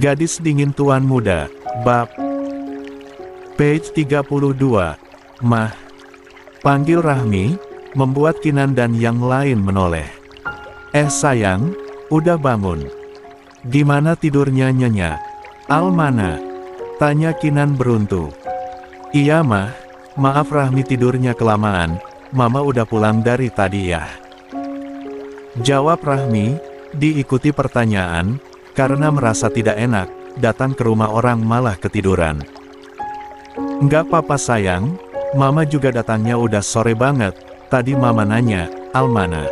Gadis Dingin Tuan Muda, Bab Page 32. Mah, panggil Rahmi, membuat Kinan dan yang lain menoleh. Sayang, udah bangun. Gimana tidurnya Nyonya? Al mana? Tanya Kinan beruntu. Iya Mah, maaf Rahmi tidurnya kelamaan, Mama udah pulang dari tadi ya. Jawab Rahmi, diikuti pertanyaan, karena merasa tidak enak, datang ke rumah orang malah ketiduran. Enggak apa-apa sayang, Mama juga datangnya udah sore banget, tadi Mama nanya, Al mana?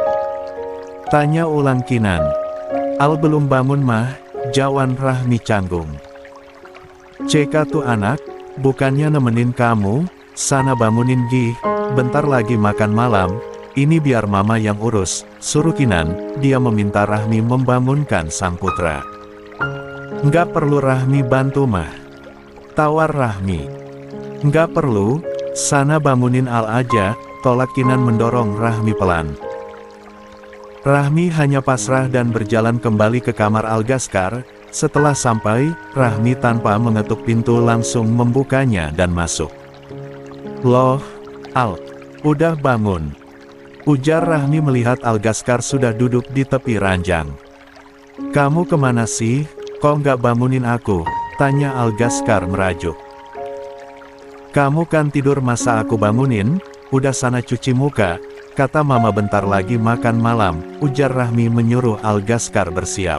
Tanya ulang Kinan. Al belum bangun Mah, jawab Rahmi canggung. Ceka tuh anak, bukannya nemenin kamu, sana bangunin Gih, bentar lagi makan malam, ini biar Mama yang urus, suruh Kinan, dia meminta Rahmi membangunkan sang putra. Nggak perlu Rahmi bantu Mah. Tawar Rahmi. Nggak perlu, sana bangunin Al aja, tolak Kinan mendorong Rahmi pelan. Rahmi hanya pasrah dan berjalan kembali ke kamar Algaskar. Setelah sampai, Rahmi tanpa mengetuk pintu langsung membukanya dan masuk. Loh, Al, udah bangun. Ujar Rahmi melihat Algaskar sudah duduk di tepi ranjang. Kamu kemana sih? Kok nggak bangunin aku? Tanya Algaskar merajuk. Kamu kan tidur masa aku bangunin? Udah sana cuci muka, kata Mama bentar lagi makan malam, ujar Rahmi menyuruh Algaskar bersiap.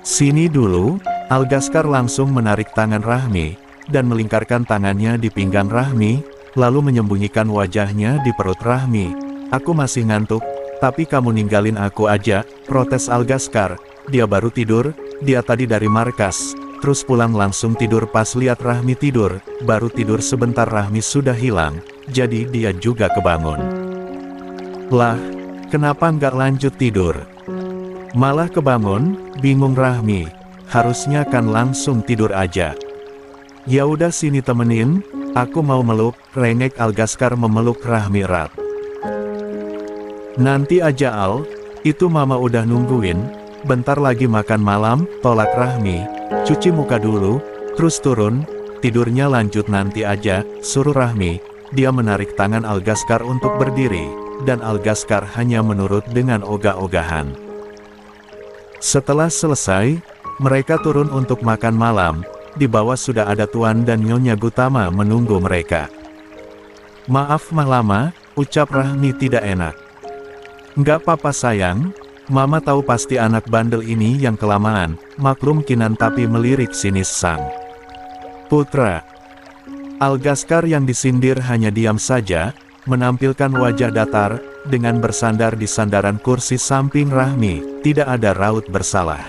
Sini dulu, Algaskar langsung menarik tangan Rahmi, dan melingkarkan tangannya di pinggang Rahmi, lalu menyembunyikan wajahnya di perut Rahmi. Aku masih ngantuk, tapi kamu ninggalin aku aja, protes Algaskar. Dia baru tidur, dia tadi dari markas, terus pulang langsung tidur pas lihat Rahmi tidur, baru tidur sebentar Rahmi sudah hilang, jadi dia juga kebangun. Lah, kenapa nggak lanjut tidur? Malah kebangun, bingung Rahmi, harusnya kan langsung tidur aja. Ya udah sini temenin, aku mau meluk, rengek Algaskar memeluk Rahmi erat. Nanti aja Al, itu Mama udah nungguin. Bentar lagi makan malam, tolak Rahmi, cuci muka dulu, terus turun, tidurnya lanjut nanti aja, suruh Rahmi. Dia menarik tangan Algaskar untuk berdiri, dan Algaskar hanya menurut dengan ogah-ogahan. Setelah selesai, mereka turun untuk makan malam, di bawah sudah ada Tuan dan Nyonya Gutama menunggu mereka. Maaf Mah lama, ucap Rahmi tidak enak. Nggak apa-apa sayang, Mama tahu pasti anak bandel ini yang kelamaan, maklum Kinan tapi melirik sinis sang putra. Algaskar yang disindir hanya diam saja, menampilkan wajah datar, dengan bersandar di sandaran kursi samping Rahmi, tidak ada raut bersalah.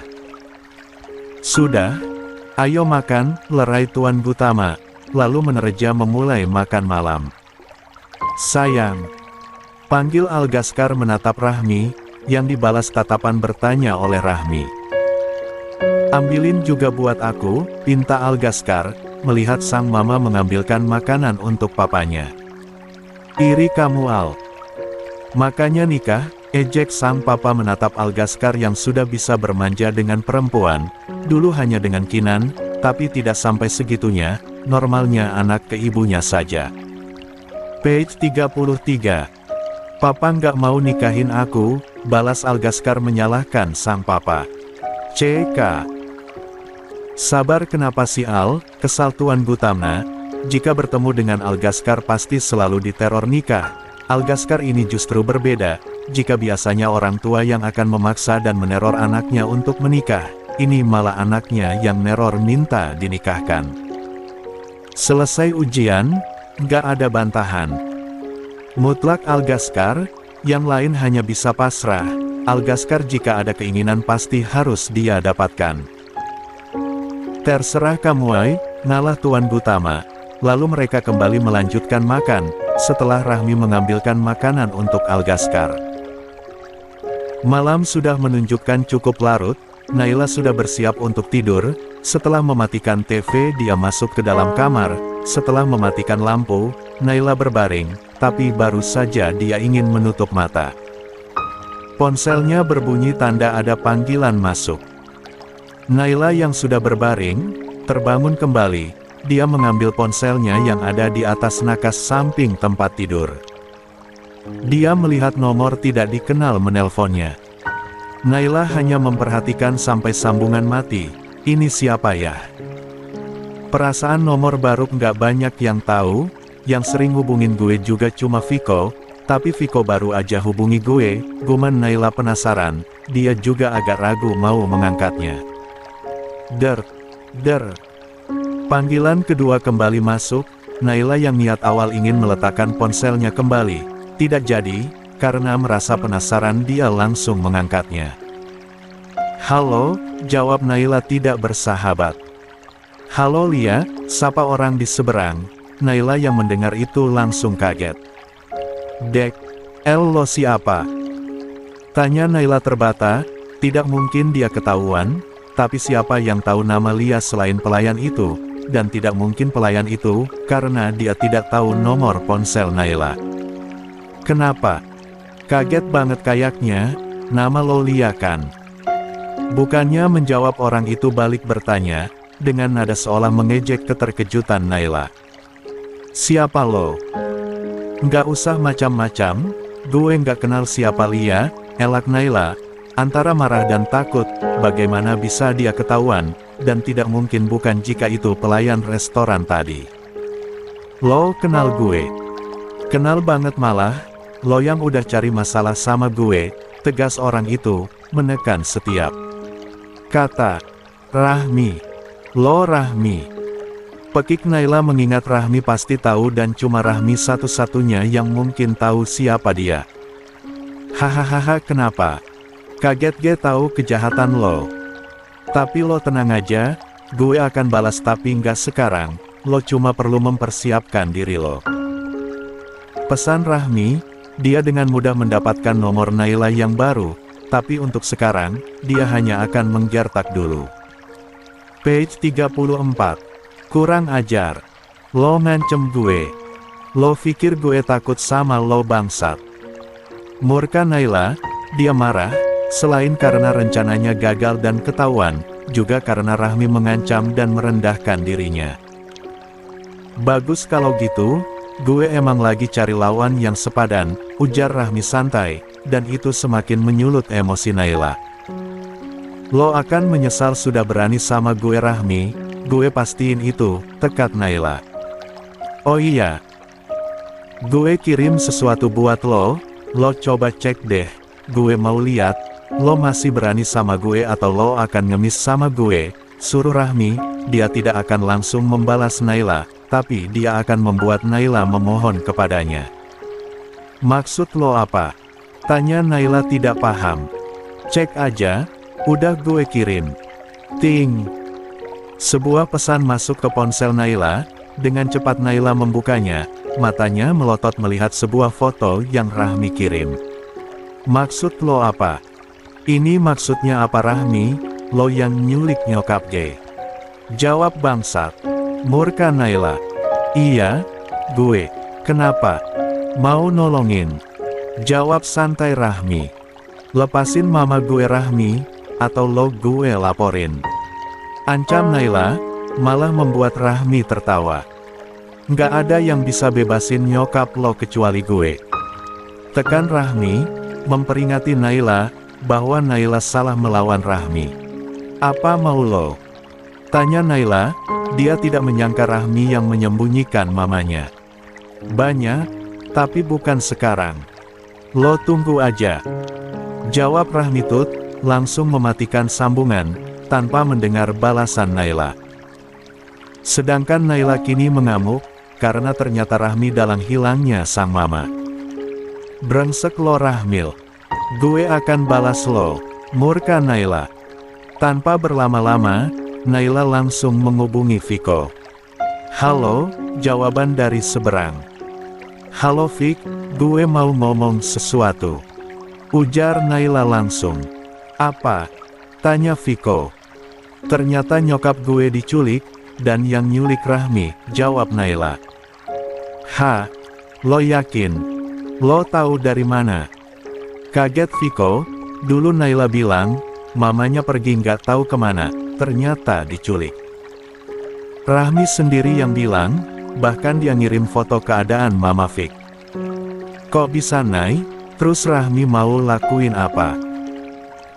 Sudah, ayo makan, lerai Tuan Gutama, lalu menerja memulai makan malam. Sayang, panggil Algaskar menatap Rahmi, yang dibalas tatapan bertanya oleh Rahmi. Ambilin juga buat aku, pinta Algaskar, melihat sang mama mengambilkan makanan untuk papanya. Iri kamu Al. Makanya nikah, ejek sang papa menatap Algaskar yang sudah bisa bermanja dengan perempuan, dulu hanya dengan Kinan, tapi tidak sampai segitunya, normalnya anak ke ibunya saja. Page 33. Papa nggak mau nikahin aku, balas Algaskar menyalahkan sang papa. CK. Sabar kenapa sih Al, kesal Tuan Gutama, jika bertemu dengan Algaskar pasti selalu diteror nikah. Algaskar ini justru berbeda, jika biasanya orang tua yang akan memaksa dan meneror anaknya untuk menikah, ini malah anaknya yang neror minta dinikahkan. Selesai ujian, nggak ada bantahan. Mutlak Algaskar, yang lain hanya bisa pasrah. Algaskar jika ada keinginan pasti harus dia dapatkan. Terserah kamu ay, ngalah Tuan Gutama. Lalu mereka kembali melanjutkan makan, setelah Rahmi mengambilkan makanan untuk Algaskar. Malam sudah menunjukkan cukup larut, Naila sudah bersiap untuk tidur. Setelah mematikan TV dia masuk ke dalam kamar. Setelah mematikan lampu, Naila berbaring, tapi baru saja dia ingin menutup mata. Ponselnya berbunyi tanda ada panggilan masuk. Naila yang sudah berbaring, terbangun kembali. Dia mengambil ponselnya yang ada di atas nakas samping tempat tidur. Dia melihat nomor tidak dikenal menelponnya. Naila hanya memperhatikan sampai sambungan mati. Ini siapa ya? Perasaan nomor baru nggak banyak yang tahu, yang sering hubungin gue juga cuma Viko, tapi Viko baru aja hubungi gue, guman Naila penasaran, dia juga agak ragu mau mengangkatnya. Der. Panggilan kedua kembali masuk, Naila yang niat awal ingin meletakkan ponselnya kembali, tidak jadi, karena merasa penasaran dia langsung mengangkatnya. Halo, jawab Naila tidak bersahabat. Halo Lia, sapa orang di seberang. Naila yang mendengar itu langsung kaget. Dek, lo siapa? Tanya Naila terbata, tidak mungkin dia ketahuan, tapi siapa yang tahu nama Lia selain pelayan itu, dan tidak mungkin pelayan itu, karena dia tidak tahu nomor ponsel Naila. Kenapa? Kaget banget kayaknya, nama lo Lia kan? Bukannya menjawab orang itu balik bertanya, dengan nada seolah mengejek keterkejutan Naila. Siapa lo? Nggak usah macam-macam, gue nggak kenal siapa Lia, elak Naila, antara marah dan takut, bagaimana bisa dia ketahuan, dan tidak mungkin bukan jika itu pelayan restoran tadi. Lo kenal gue? Kenal banget malah, lo yang udah cari masalah sama gue, tegas orang itu, menekan setiap kata. Rahmi. Lo Rahmi. Pekik Naila mengingat Rahmi pasti tahu dan cuma Rahmi satu-satunya yang mungkin tahu siapa dia. Hahaha kenapa? Kaget gue tahu kejahatan lo. Tapi lo tenang aja, gue akan balas tapi nggak sekarang, lo cuma perlu mempersiapkan diri lo. Pesan Rahmi, dia dengan mudah mendapatkan nomor Naila yang baru, tapi untuk sekarang, dia hanya akan menggertak dulu. Page 34. Kurang ajar. Lo ngancem gue. Lo pikir gue takut sama lo bangsat? Murka Naila, dia marah, selain karena rencananya gagal dan ketahuan, juga karena Rahmi mengancam dan merendahkan dirinya. Bagus kalau gitu, gue emang lagi cari lawan yang sepadan, ujar Rahmi santai, dan itu semakin menyulut emosi Naila. Lo akan menyesal sudah berani sama gue Rahmi, gue pastiin itu, tekad Naila. Oh iya, gue kirim sesuatu buat lo coba cek deh, gue mau lihat, lo masih berani sama gue atau lo akan ngemis sama gue, suruh Rahmi, dia tidak akan langsung membalas Naila, tapi dia akan membuat Naila memohon kepadanya. Maksud lo apa? Tanya Naila tidak paham. Cek aja, udah gue kirim. Ting. Sebuah pesan masuk ke ponsel Naila, dengan cepat Naila membukanya, matanya melotot melihat sebuah foto yang Rahmi kirim. Maksud lo apa? Ini maksudnya apa Rahmi, lo yang nyulik nyokap gue? Jawab bangsat. Murka Naila. Iya, gue. Kenapa? Mau nolongin? Jawab santai Rahmi. Lepasin mama gue Rahmi, atau lo gue laporin. Ancam Naila, malah membuat Rahmi tertawa. Nggak ada yang bisa bebasin nyokap lo kecuali gue. Tekan Rahmi, memperingati Naila, bahwa Naila salah melawan Rahmi. Apa mau lo? Tanya Naila, dia tidak menyangka Rahmi yang menyembunyikan mamanya. Banyak, tapi bukan sekarang. Lo tunggu aja. Jawab Rahmi tut, langsung mematikan sambungan, tanpa mendengar balasan Naila. Sedangkan Naila kini mengamuk, karena ternyata Rahmi dalam hilangnya sang mama. Brengsek lo Rahmil. Gue akan balas lo, murka Naila. Tanpa berlama-lama, Naila langsung menghubungi Viko. Halo, jawaban dari seberang. Halo Vik, gue mau ngomong sesuatu. Ujar Naila langsung. Apa? Tanya Viko. Ternyata nyokap gue diculik, dan yang nyulik Rahmi, jawab Naila. Ha? Lo yakin? Lo tahu dari mana? Kaget Viko, dulu Naila bilang, mamanya pergi nggak tahu kemana, ternyata diculik. Rahmi sendiri yang bilang, bahkan dia ngirim foto keadaan Mama Vic. Kok bisa Nay? Terus Rahmi mau lakuin apa?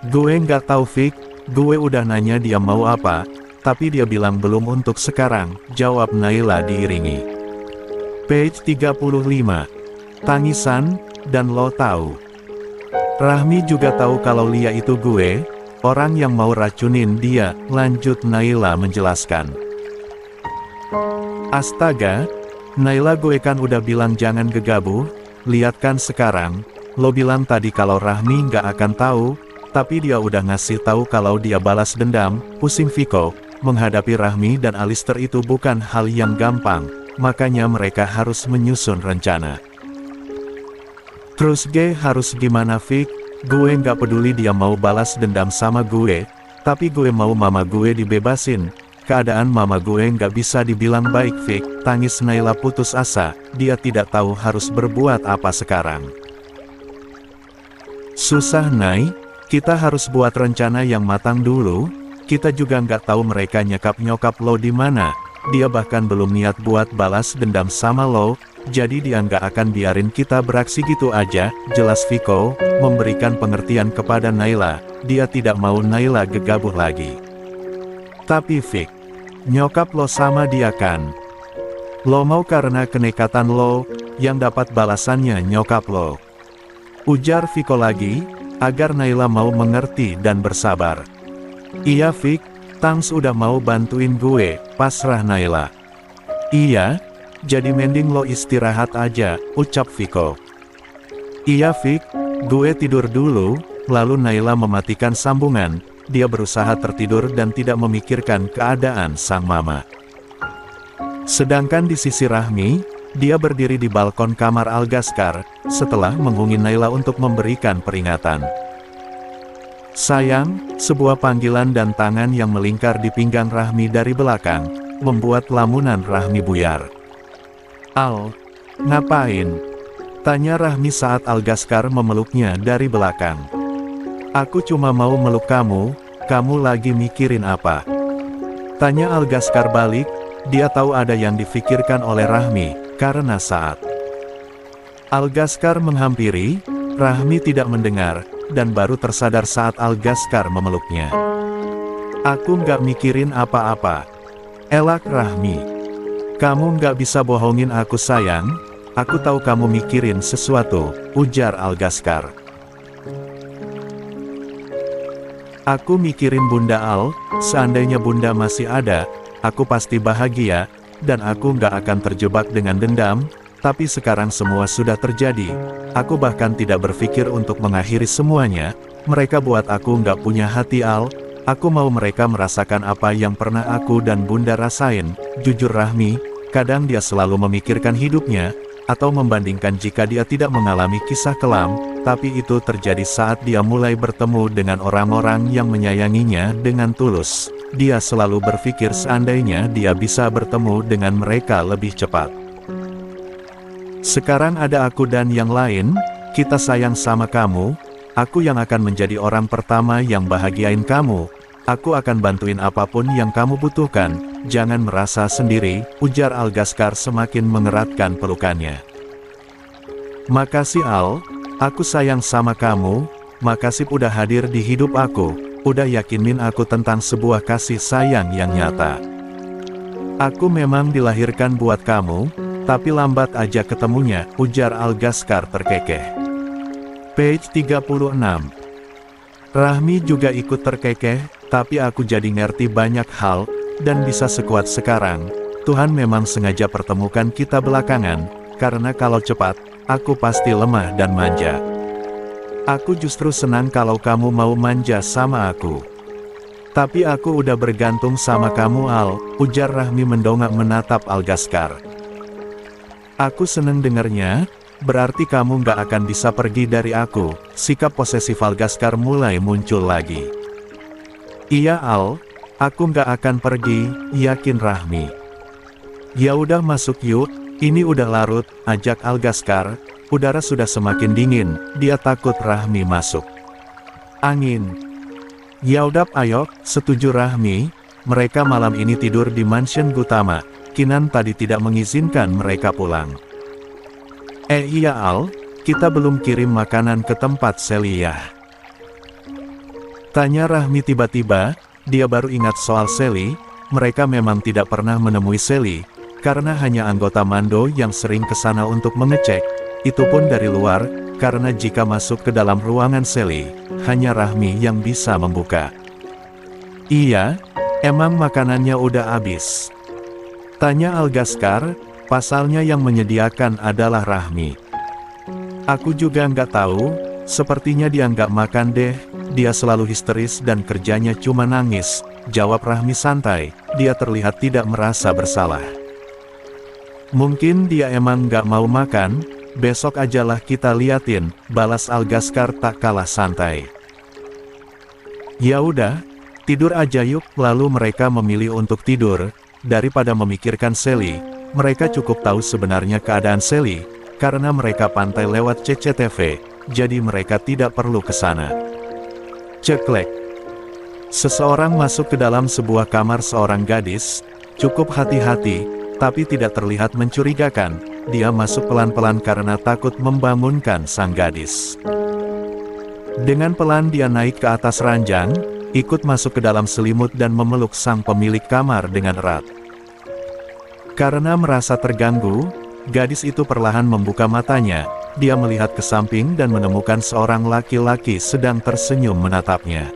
Gue nggak tahu Vic, gue udah nanya dia mau apa, tapi dia bilang belum untuk sekarang, jawab Naila diiringi. Page 35. Tangisan, dan lo tahu. Rahmi juga tahu kalau Lia itu gue, orang yang mau racunin dia, lanjut Naila menjelaskan. Astaga, Naila gue kan udah bilang jangan gegabah, lihat kan sekarang, lo bilang tadi kalau Rahmi nggak akan tahu, tapi dia udah ngasih tahu kalau dia balas dendam, pusing Viko, menghadapi Rahmi dan Alistair itu bukan hal yang gampang, makanya mereka harus menyusun rencana. Terus gue harus gimana Vic? Gue nggak peduli dia mau balas dendam sama gue, tapi gue mau mama gue dibebasin. Keadaan mama gue nggak bisa dibilang baik Vic, tangis Naila putus asa, dia tidak tahu harus berbuat apa sekarang. Susah Nay, kita harus buat rencana yang matang dulu, kita juga nggak tahu mereka nyokap lo di mana, dia bahkan belum niat buat balas dendam sama lo, jadi dia nggak akan biarin kita beraksi gitu aja, jelas Viko, memberikan pengertian kepada Naila, dia tidak mau Naila gegabah lagi. Tapi Vic, nyokap lo sama dia kan? Lo mau karena kenekatan lo, yang dapat balasannya nyokap lo. Ujar Viko lagi, agar Naila mau mengerti dan bersabar. Iya Vic, Tangs udah mau bantuin gue, pasrah Naila. Iya, jadi mending lo istirahat aja, ucap Viko. Iya Vic, gue tidur dulu, lalu Naila mematikan sambungan. Dia berusaha tertidur dan tidak memikirkan keadaan sang mama. Sedangkan di sisi Rahmi, dia berdiri di balkon kamar Algaskar, setelah menghubungi Naila untuk memberikan peringatan. Sayang, sebuah panggilan dan tangan yang melingkar di pinggang Rahmi dari belakang, membuat lamunan Rahmi buyar. Al, ngapain? Tanya Rahmi saat Algaskar memeluknya dari belakang. Aku cuma mau meluk kamu, kamu lagi mikirin apa? Tanya Algaskar balik, dia tahu ada yang difikirkan oleh Rahmi, karena saat Algaskar menghampiri, Rahmi tidak mendengar, dan baru tersadar saat Algaskar memeluknya. Aku nggak mikirin apa-apa. Elak Rahmi. Kamu nggak bisa bohongin aku sayang, aku tahu kamu mikirin sesuatu, ujar Algaskar. Aku mikirin Bunda Al, seandainya Bunda masih ada, aku pasti bahagia, dan aku nggak akan terjebak dengan dendam, tapi sekarang semua sudah terjadi, aku bahkan tidak berpikir untuk mengakhiri semuanya, mereka buat aku nggak punya hati Al, aku mau mereka merasakan apa yang pernah aku dan Bunda rasain, jujur Rahmi, kadang dia selalu memikirkan hidupnya, atau membandingkan jika dia tidak mengalami kisah kelam, tapi itu terjadi saat dia mulai bertemu dengan orang-orang yang menyayanginya dengan tulus. Dia selalu berpikir seandainya dia bisa bertemu dengan mereka lebih cepat. Sekarang ada aku dan yang lain, kita sayang sama kamu, aku yang akan menjadi orang pertama yang bahagiain kamu, aku akan bantuin apapun yang kamu butuhkan, jangan merasa sendiri, ujar Algaskar semakin mengeratkan pelukannya. Makasih Al, aku sayang sama kamu, makasih udah hadir di hidup aku, udah yakinin aku tentang sebuah kasih sayang yang nyata. Aku memang dilahirkan buat kamu, tapi lambat aja ketemunya, ujar Algaskar terkekeh. Page 36. Rahmi juga ikut terkekeh, tapi aku jadi ngerti banyak hal, dan bisa sekuat sekarang. Tuhan memang sengaja pertemukan kita belakangan, karena kalau cepat, aku pasti lemah dan manja. Aku justru senang kalau kamu mau manja sama aku. Tapi aku udah bergantung sama kamu Al, ujar Rahmi mendongak menatap Algaskar. Aku seneng dengernya, berarti kamu nggak akan bisa pergi dari aku, sikap posesif Algaskar mulai muncul lagi. Iya Al, aku nggak akan pergi, yakin Rahmi. Ya udah masuk yuk, ini udah larut, ajak Algaskar, udara sudah semakin dingin, dia takut Rahmi masuk angin. Yaudap ayo, setuju Rahmi, mereka malam ini tidur di mansion Gutama, Kinan tadi tidak mengizinkan mereka pulang. Iya Al, kita belum kirim makanan ke tempat Sally ya? Tanya Rahmi tiba-tiba, dia baru ingat soal Sally, mereka memang tidak pernah menemui Sally, karena hanya anggota Mando yang sering ke sana untuk mengecek, itu pun dari luar, karena jika masuk ke dalam ruangan Sally, hanya Rahmi yang bisa membuka. Iya, emang makanannya udah habis? Tanya Algaskar, pasalnya yang menyediakan adalah Rahmi. Aku juga nggak tahu, sepertinya dia nggak makan deh, dia selalu histeris dan kerjanya cuma nangis, jawab Rahmi santai, dia terlihat tidak merasa bersalah. Mungkin dia emang nggak mau makan, besok ajalah kita liatin, balas Algaskar tak kalah santai. Ya udah, tidur aja yuk, lalu mereka memilih untuk tidur, daripada memikirkan Sally, mereka cukup tahu sebenarnya keadaan Sally, karena mereka pantai lewat CCTV, jadi mereka tidak perlu ke sana. Ceklek. Seseorang masuk ke dalam sebuah kamar seorang gadis, cukup hati-hati, tapi tidak terlihat mencurigakan, dia masuk pelan-pelan karena takut membangunkan sang gadis. Dengan pelan dia naik ke atas ranjang, ikut masuk ke dalam selimut dan memeluk sang pemilik kamar dengan erat. Karena merasa terganggu, gadis itu perlahan membuka matanya, dia melihat ke samping dan menemukan seorang laki-laki sedang tersenyum menatapnya.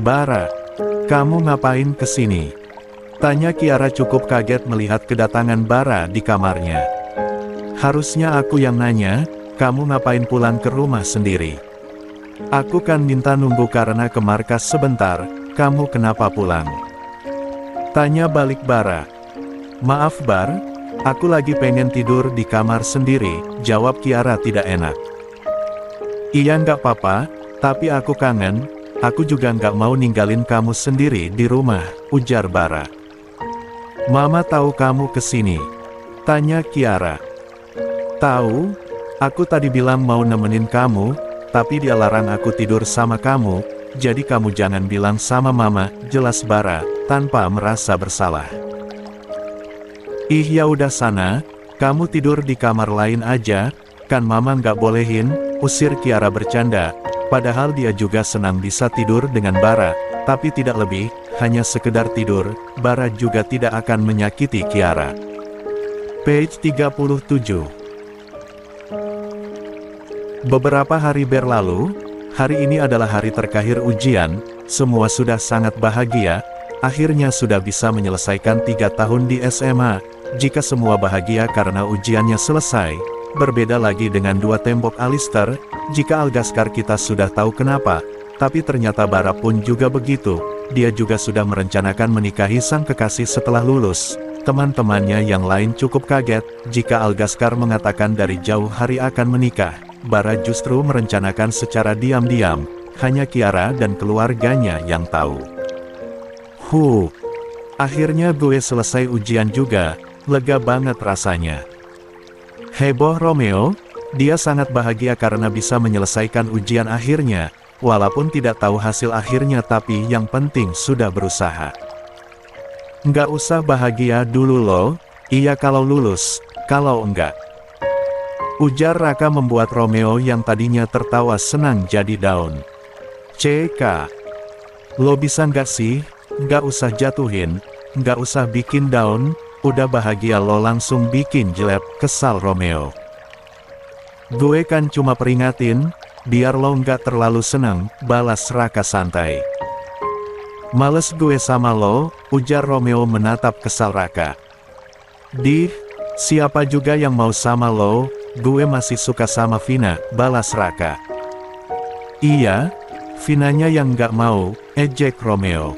Bara, kamu ngapain kesini? Tanya Kiara cukup kaget melihat kedatangan Bara di kamarnya. Harusnya aku yang nanya, kamu ngapain pulang ke rumah sendiri? Aku kan minta nunggu karena ke markas sebentar, kamu kenapa pulang? Tanya balik Bara. Maaf Bar, aku lagi pengen tidur di kamar sendiri, jawab Kiara tidak enak. Iya nggak apa-apa, tapi aku kangen, aku juga nggak mau ninggalin kamu sendiri di rumah, ujar Bara. Mama tahu kamu kesini? Tanya Kiara. Tahu, aku tadi bilang mau nemenin kamu, tapi dia larang aku tidur sama kamu, jadi kamu jangan bilang sama mama, jelas Bara, tanpa merasa bersalah. Ih ya udah sana, kamu tidur di kamar lain aja, kan mama nggak bolehin, usir Kiara bercanda, padahal dia juga senang bisa tidur dengan Bara, tapi tidak lebih, hanya sekedar tidur, Bara juga tidak akan menyakiti Kiara. Page 37. Beberapa hari berlalu, hari ini adalah hari terakhir ujian, semua sudah sangat bahagia, akhirnya sudah bisa menyelesaikan 3 tahun di SMA, jika semua bahagia karena ujiannya selesai, berbeda lagi dengan 2 tembok Alistair, jika Algaskar kita sudah tahu kenapa, tapi ternyata Bara pun juga begitu, dia juga sudah merencanakan menikahi sang kekasih setelah lulus. Teman-temannya yang lain cukup kaget, jika Algaskar mengatakan dari jauh hari akan menikah. Bara justru merencanakan secara diam-diam, hanya Kiara dan keluarganya yang tahu. Akhirnya gue selesai ujian juga, lega banget rasanya. Heboh Romeo, dia sangat bahagia karena bisa menyelesaikan ujian akhirnya, walaupun tidak tahu hasil akhirnya tapi yang penting sudah berusaha. Nggak usah bahagia dulu loh, iya kalau lulus, kalau enggak. Ujar Raka membuat Romeo yang tadinya tertawa senang jadi down. CK. Lo bisa nggak sih, nggak usah jatuhin, nggak usah bikin down, udah bahagia lo langsung bikin jelek, kesal Romeo. Gue kan cuma peringatin, biar lo nggak terlalu senang, balas Raka santai. Males gue sama lo, ujar Romeo menatap kesal Raka. Siapa juga yang mau sama lo, gue masih suka sama Vina, balas Raka. Iya, Vinanya yang nggak mau, ejek Romeo.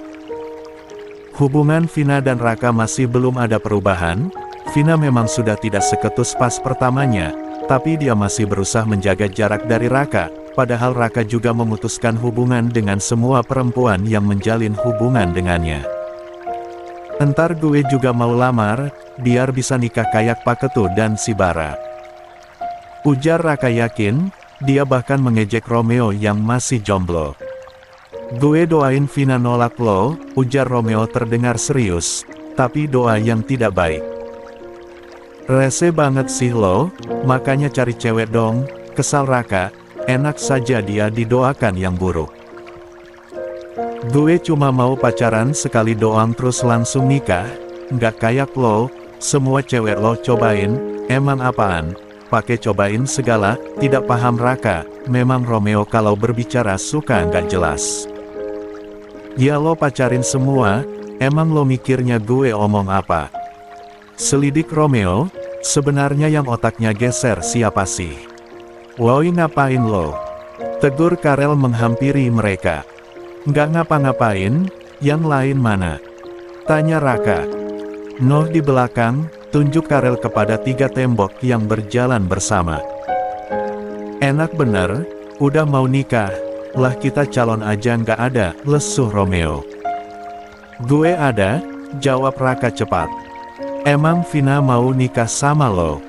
Hubungan Vina dan Raka masih belum ada perubahan, Vina memang sudah tidak seketus pas pertamanya, tapi dia masih berusaha menjaga jarak dari Raka, padahal Raka juga memutuskan hubungan dengan semua perempuan yang menjalin hubungan dengannya. Entar gue juga mau lamar, biar bisa nikah kayak Pak Ketu dan si Bara. Ujar Raka yakin, dia bahkan mengejek Romeo yang masih jomblo. Gue doain Vina nolak lo, ujar Romeo terdengar serius, tapi doa yang tidak baik. Rese banget sih lo, makanya cari cewek dong, kesal Raka, enak saja dia didoakan yang buruk. Gue cuma mau pacaran sekali doang terus langsung nikah, nggak kayak lo, semua cewek lo cobain, emang apaan, pakai cobain segala, tidak paham Raka, memang Romeo kalau berbicara suka nggak jelas. Ya lo pacarin semua, emang lo mikirnya gue omong apa? Selidik Romeo, sebenarnya yang otaknya geser siapa sih? Woi ngapain lo? Tegur Karel menghampiri mereka. Nggak ngapa-ngapain, yang lain mana? Tanya Raka. Noh di belakang, tunjuk Karel kepada 3 tembok yang berjalan bersama. Enak bener, udah mau nikah, lah kita calon aja nggak ada, lesuh Romeo. Gue ada, jawab Raka cepat. Emang Vina mau nikah sama lo?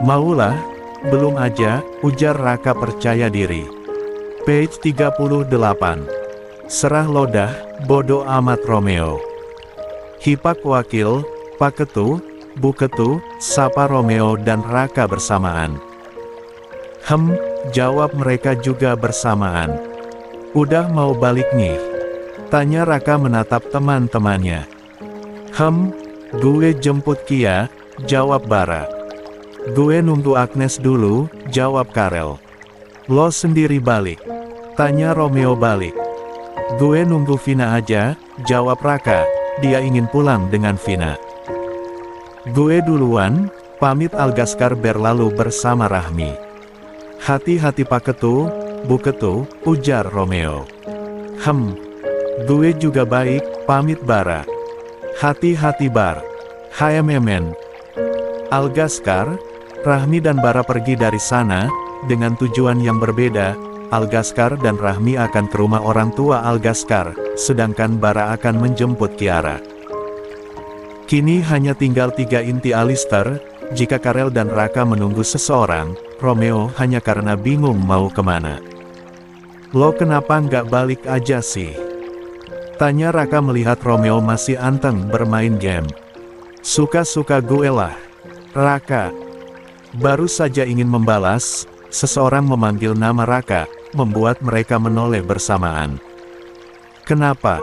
Maulah, belum aja, ujar Raka percaya diri. Page 38. Serah lo dah, bodoh amat Romeo. Hipak wakil, Pak Ketu, Bu Ketu, sapa Romeo dan Raka bersamaan. Jawab mereka juga bersamaan. Udah mau balik nih? Tanya Raka menatap teman-temannya. Gue jemput Kia, jawab Bara. Gue nunggu Agnes dulu, jawab Karel. Lo sendiri balik? Tanya Romeo balik. Gue nunggu Vina aja, jawab Raka, dia ingin pulang dengan Vina. Gue duluan, pamit Algaskar berlalu bersama Rahmi. Hati-hati Pak Ketu, Bu Ketu, ujar Romeo. Gue juga baik, pamit Bara. Hati-hati Bar. HMMN. Algaskar, Rahmi dan Bara pergi dari sana, dengan tujuan yang berbeda. Algaskar dan Rahmi akan ke rumah orang tua Algaskar, sedangkan Bara akan menjemput Kiara. Kini hanya tinggal 3 inti Alistair, jika Karel dan Raka menunggu seseorang, Romeo hanya karena bingung mau kemana. Lo kenapa nggak balik aja sih? Tanya Raka melihat Romeo masih anteng bermain game. Suka-suka gue lah. Raka. Baru saja ingin membalas, seseorang memanggil nama Raka, membuat mereka menoleh bersamaan. Kenapa?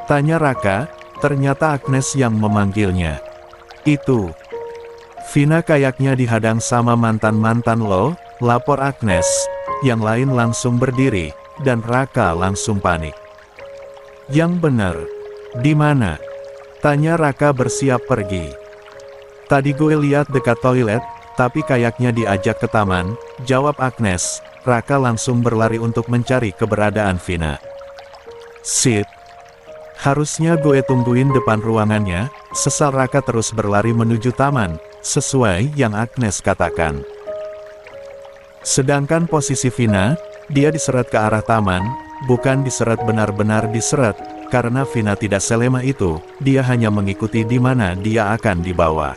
Tanya Raka, ternyata Agnes yang memanggilnya. Itu. Vina kayaknya dihadang sama mantan-mantan lo, lapor Agnes. Yang lain langsung berdiri, dan Raka langsung panik. Yang bener. Di mana? Tanya Raka bersiap pergi. Tadi gue lihat dekat toilet, tapi kayaknya diajak ke taman, jawab Agnes. Raka langsung berlari untuk mencari keberadaan Vina. Sit. Harusnya gue tungguin depan ruangannya, sesal Raka terus berlari menuju taman, sesuai yang Agnes katakan. Sedangkan posisi Vina, dia diseret ke arah taman, bukan diseret benar-benar diseret, karena Vina tidak selema itu, dia hanya mengikuti di mana dia akan dibawa.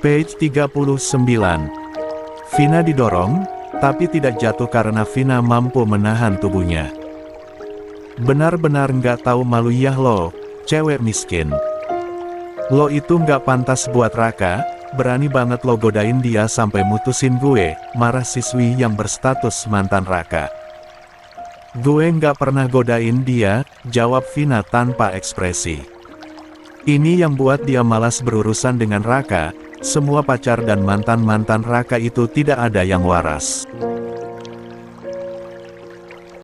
Page 39. Vina didorong, tapi tidak jatuh karena Vina mampu menahan tubuhnya. Benar-benar nggak tahu malu ya lo, cewek miskin. Lo itu nggak pantas buat Raka, berani banget lo godain dia sampai mutusin gue, marah siswi yang berstatus mantan Raka. Gue nggak pernah godain dia, jawab Vina tanpa ekspresi. Ini yang buat dia malas berurusan dengan Raka, semua pacar dan mantan-mantan Raka itu tidak ada yang waras.